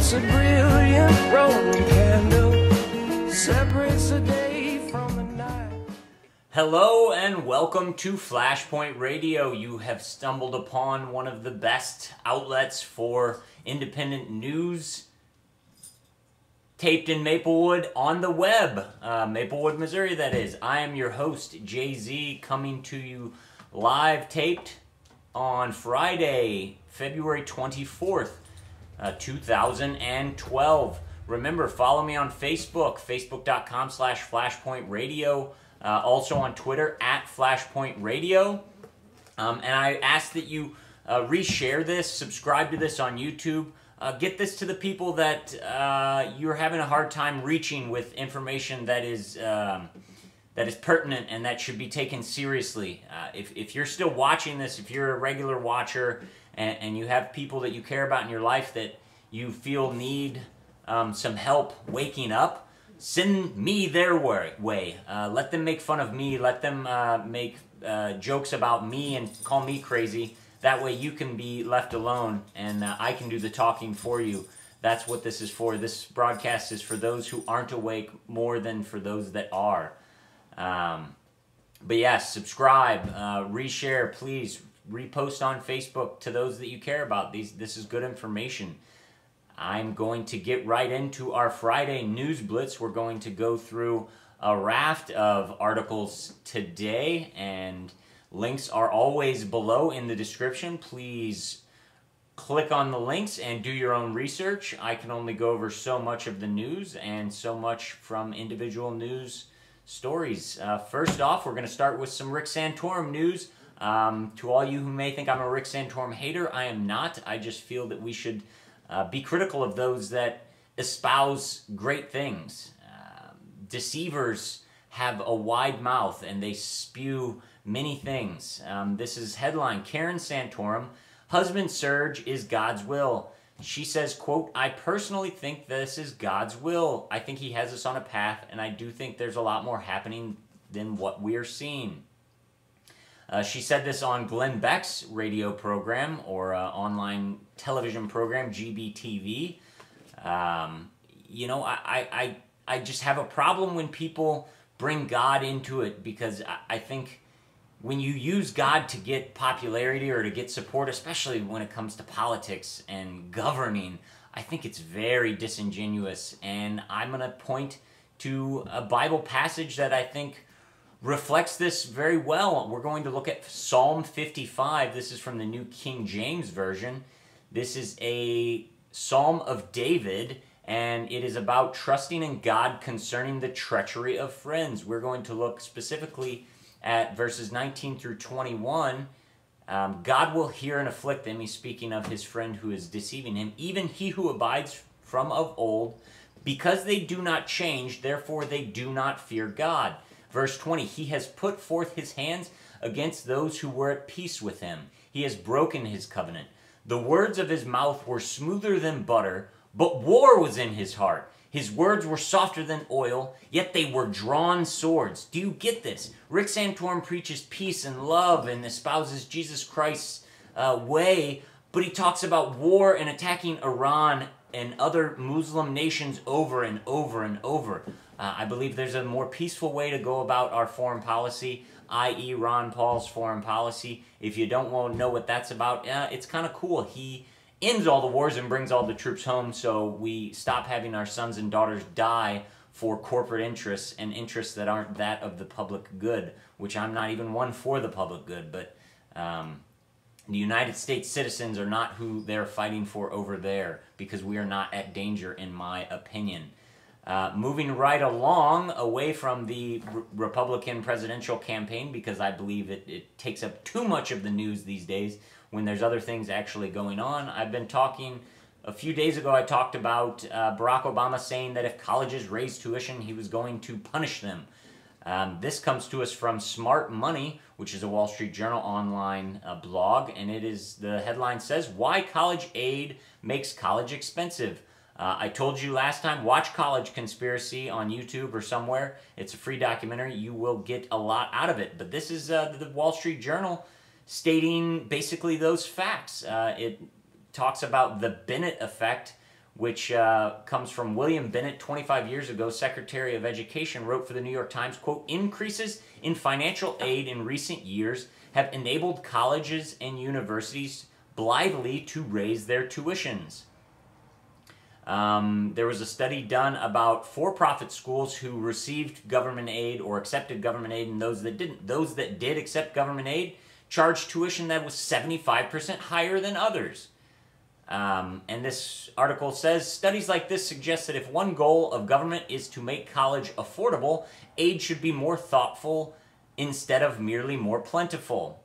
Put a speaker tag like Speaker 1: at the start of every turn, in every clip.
Speaker 1: It's a brilliant Roman candle, separates the day from the night.
Speaker 2: Hello and welcome to Flashpoint Radio. You have stumbled upon one of the best outlets for independent news, taped in Maplewood on the web, Maplewood, Missouri, that is. I am your host, Jay-Z, coming to you live taped on Friday, February 24th, 2012. Remember, follow me on Facebook, facebook.com/flashpointradio, also on Twitter, @flashpointradio. And I ask that you reshare this, subscribe to this on YouTube. Get this to the people that you're having a hard time reaching with information that is pertinent and that should be taken seriously. If you're still watching this, if you're a regular watcher and you have people that you care about in your life that you feel need some help waking up, send me their way. Let them make fun of me. Let them make jokes about me and call me crazy. That way you can be left alone and I can do the talking for you. That's what this is for. This broadcast is for those who aren't awake more than for those that are. But yes, subscribe, reshare, please. Repost on Facebook to those that you care about. This is good information. I'm going to get right into our Friday News Blitz. We're going to go through a raft of articles today, and links are always below in the description. Please click on the links and do your own research. I can only go over so much of the news and so much from individual news stories. First off, we're going to start with some Rick Santorum news. To all you who may think I'm a Rick Santorum hater, I am not. I just feel that we should be critical of those that espouse great things. Deceivers have a wide mouth and they spew many things. This is headline, Karen Santorum, husband surge is God's will. She says, quote, I personally think this is God's will. I think he has us on a path, and I do think there's a lot more happening than what we're seeing. She said this on Glenn Beck's radio program or online television program, GBTV. You know, I just have a problem when people bring God into it, because I think when you use God to get popularity or to get support, especially when it comes to politics and governing, I think it's very disingenuous. And I'm going to point to a Bible passage that I think reflects this very well. We're going to look at Psalm 55. This is from the New King James Version. This is a Psalm of David, and it is about trusting in God concerning the treachery of friends. We're going to look specifically at verses 19 through 21. God will hear and afflict them. He's speaking of his friend who is deceiving him. Even he who abides from of old, because they do not change, therefore they do not fear God. Verse 20, he has put forth his hands against those who were at peace with him. He has broken his covenant. The words of his mouth were smoother than butter, but war was in his heart. His words were softer than oil, yet they were drawn swords. Do you get this? Rick Santorum preaches peace and love and espouses Jesus Christ's way, but he talks about war and attacking Iran and other Muslim nations over and over and over. I believe there's a more peaceful way to go about our foreign policy, i.e. Ron Paul's foreign policy. If you don't want to know what that's about, it's kind of cool. He ends all the wars and brings all the troops home, so we stop having our sons and daughters die for corporate interests and interests that aren't that of the public good, which I'm not even one for the public good, but the United States citizens are not who they're fighting for over there, because we are not at danger, in my opinion. Moving right along, away from the Republican presidential campaign, because I believe it takes up too much of the news these days when there's other things actually going on. I've been talking, a few days ago I talked about Barack Obama saying that if colleges raised tuition, he was going to punish them. This comes to us from Smart Money, which is a Wall Street Journal online blog, and the headline says, Why College Aid Makes College Expensive. I told you last time, watch College Conspiracy on YouTube or somewhere. It's a free documentary. You will get a lot out of it. But this is the Wall Street Journal stating basically those facts. It talks about the Bennett effect, which comes from William Bennett, 25 years ago, Secretary of Education, wrote for the New York Times, quote, "Increases in financial aid in recent years have enabled colleges and universities blithely to raise their tuitions." There was a study done about for-profit schools who received government aid or accepted government aid, and those that didn't. Those that did accept government aid charged tuition that was 75% higher than others. And this article says, studies like this suggest that if one goal of government is to make college affordable, aid should be more thoughtful instead of merely more plentiful.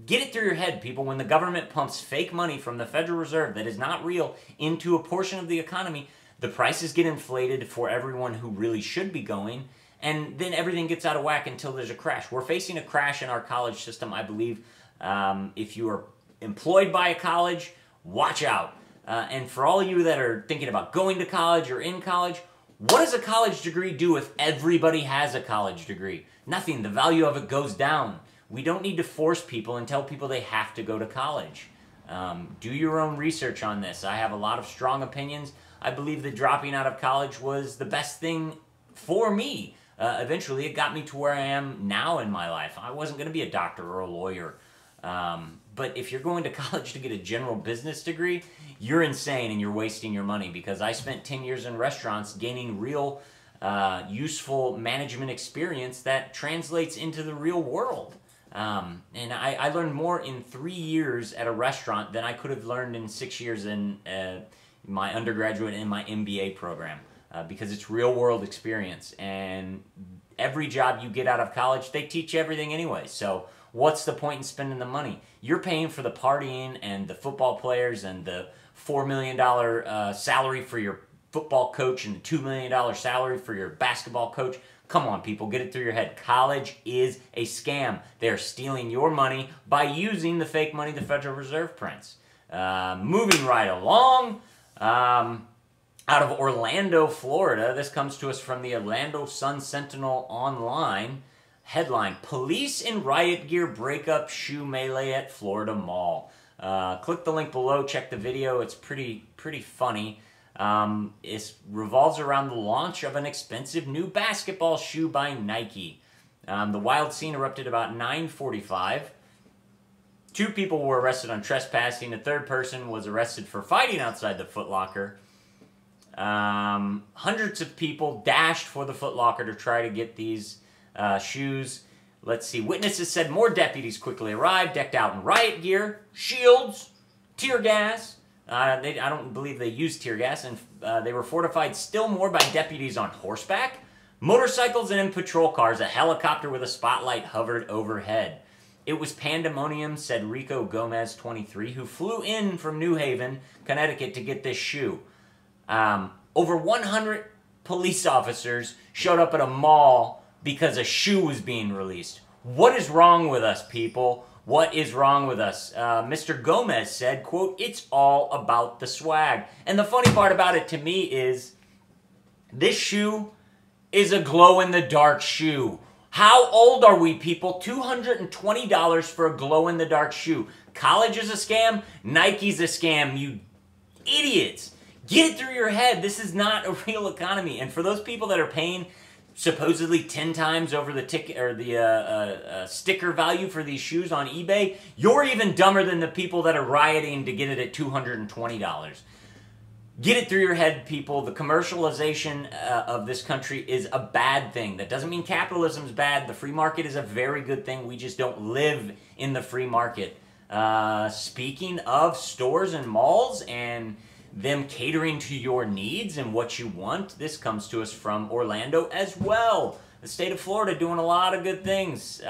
Speaker 2: Get it through your head, people. When the government pumps fake money from the Federal Reserve that is not real into a portion of the economy, the prices get inflated for everyone who really should be going, and then everything gets out of whack until there's a crash. We're facing a crash in our college system, I believe. If you are employed by a college, watch out. And for all of you that are thinking about going to college or in college, what does a college degree do if everybody has a college degree? Nothing. The value of it goes down. We don't need to force people and tell people they have to go to college. Do your own research on this. I have a lot of strong opinions. I believe that dropping out of college was the best thing for me. Eventually, it got me to where I am now in my life. I wasn't going to be a doctor or a lawyer. But if you're going to college to get a general business degree, you're insane and you're wasting your money, because I spent 10 years in restaurants gaining real useful management experience that translates into the real world. And I learned more in 3 years at a restaurant than I could have learned in 6 years in my undergraduate and my MBA program, because it's real world experience. And every job you get out of college, they teach you everything anyway. So what's the point in spending the money? You're paying for the partying and the football players and the $4 million salary for your football coach and the $2 million salary for your basketball coach. Come on, people, get it through your head. College is a scam. They're stealing your money by using the fake money the Federal Reserve prints. Moving right along, out of Orlando, Florida, this comes to us from the Orlando Sun-Sentinel Online. Headline, police in riot gear break up shoe melee at Florida Mall. Click the link below, check the video. It's pretty funny. It revolves around the launch of an expensive new basketball shoe by Nike. The wild scene erupted about 9:45. 2 people were arrested on trespassing. A third person was arrested for fighting outside the Foot Locker. Hundreds of people dashed for the Foot Locker to try to get these shoes. Let's see. Witnesses said more deputies quickly arrived, decked out in riot gear, shields, tear gas. I don't believe they used tear gas, and they were fortified still more by deputies on horseback, motorcycles, and in patrol cars. A helicopter with a spotlight hovered overhead. It was pandemonium, said Rico Gomez, 23, who flew in from New Haven, Connecticut, to get this shoe. Over 100 police officers showed up at a mall because a shoe was being released. What is wrong with us, people? What is wrong with us? Mr. Gomez said, quote, "It's all about the swag." And the funny part about it to me is this shoe is a glow-in-the-dark shoe. How old are we, people? $220 for a glow-in-the-dark shoe. College is a scam. Nike's a scam, you idiots. Get it through your head. This is not a real economy. And for those people that are paying supposedly 10 times over the ticket or the sticker value for these shoes on eBay, you're even dumber than the people that are rioting to get it at $220. Get it through your head, people. The commercialization of this country is a bad thing. That doesn't mean capitalism is bad. The free market is a very good thing. We just don't live in the free market. Speaking of stores and malls and them catering to your needs and what you want, this comes to us from Orlando as well. The state of Florida doing a lot of good things.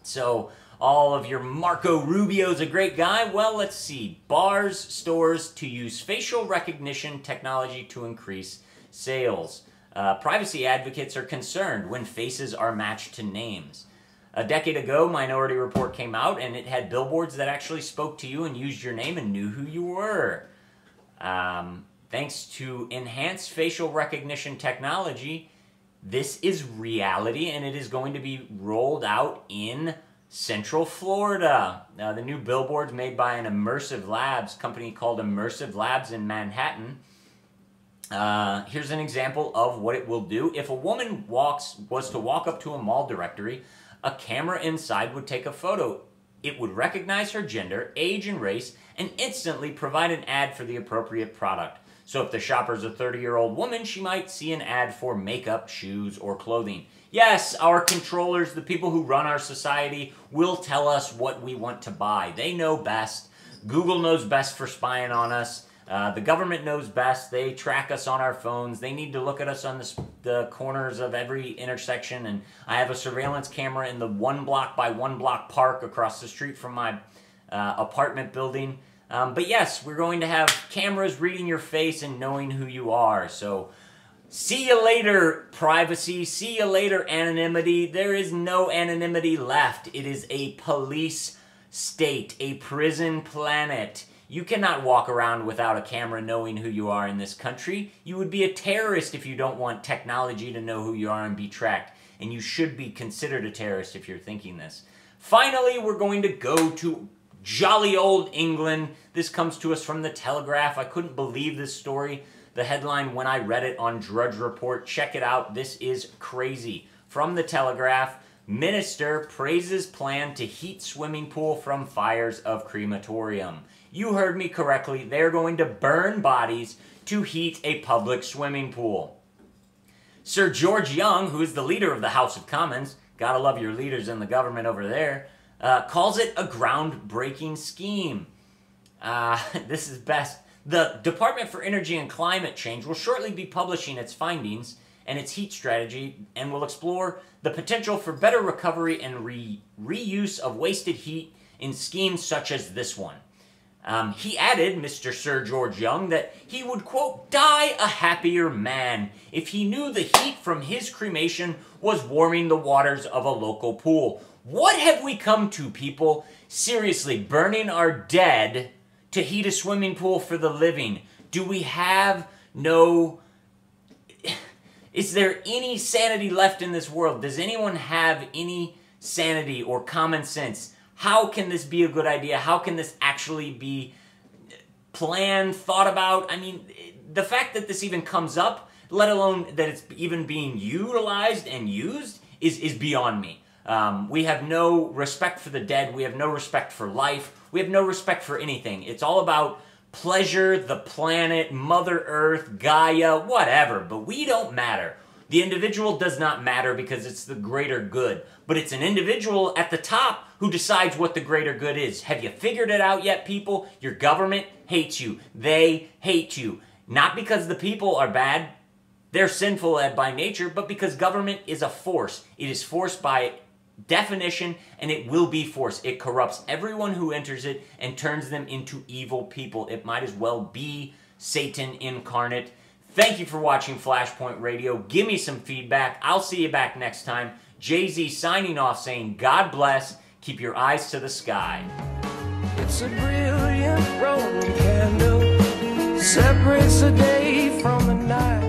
Speaker 2: So all of your Marco Rubio's a great guy. Well, let's see. Bars, stores to use facial recognition technology to increase sales. Privacy advocates are concerned when faces are matched to names. A decade ago, Minority Report came out, and it had billboards that actually spoke to you and used your name and knew who you were. Thanks to enhanced facial recognition technology, this is reality, and it is going to be rolled out in Central Florida. The new billboards made by an Immersive Labs company called Immersive Labs in Manhattan. Here's an example of what it will do. If a woman was to walk up to a mall directory, a camera inside would take a photo. It would recognize her gender, age, and race, and instantly provide an ad for the appropriate product. So if the shopper's a 30-year-old woman, she might see an ad for makeup, shoes, or clothing. Yes, our controllers, the people who run our society, will tell us what we want to buy. They know best. Google knows best for spying on us. The government knows best. They track us on our phones. They need to look at us on the corners of every intersection. And I have a surveillance camera in the 1 block by 1 block park across the street from my apartment building. But yes, we're going to have cameras reading your face and knowing who you are. So see you later, privacy. See you later, anonymity. There is no anonymity left. It is a police state, a prison planet. You cannot walk around without a camera knowing who you are in this country. You would be a terrorist if you don't want technology to know who you are and be tracked. And you should be considered a terrorist if you're thinking this. Finally, we're going to go to jolly old England. This comes to us from the Telegraph. I couldn't believe this story. The headline when I read it on Drudge Report. Check it out. This is crazy. From the Telegraph, Minister praises plan to heat swimming pool from fires of crematorium. You heard me correctly. They're going to burn bodies to heat a public swimming pool. Sir George Young, who is the leader of the House of Commons, gotta love your leaders in the government over there, calls it a groundbreaking scheme. This is best. The Department for Energy and Climate Change will shortly be publishing its findings and its heat strategy and will explore the potential for better recovery and reuse of wasted heat in schemes such as this one. He added, Mr. Sir George Young, that he would, quote, die a happier man if he knew the heat from his cremation was warming the waters of a local pool. What have we come to, people? Seriously, burning our dead to heat a swimming pool for the living. Do we have no... Is there any sanity left in this world? Does anyone have any sanity or common sense? How can this be a good idea? How can this actually be planned, thought about? I mean, the fact that this even comes up, let alone that it's even being utilized and used, is beyond me. We have no respect for the dead. We have no respect for life. We have no respect for anything. It's all about pleasure, the planet, Mother Earth, Gaia, whatever. But we don't matter. The individual does not matter because it's the greater good. But it's an individual at the top who decides what the greater good is. Have you figured it out yet, people? Your government hates you. They hate you. Not because the people are bad. They're sinful by nature, but because government is a force. It is forced by definition, and it will be force. It corrupts everyone who enters it and turns them into evil people. It might as well be Satan incarnate. Thank you for watching Flashpoint Radio. Give me some feedback. I'll see you back next time. Jay-Z signing off saying, God bless. Keep your eyes to the sky.
Speaker 1: It's a brilliant Roman candle, separates the day from the night.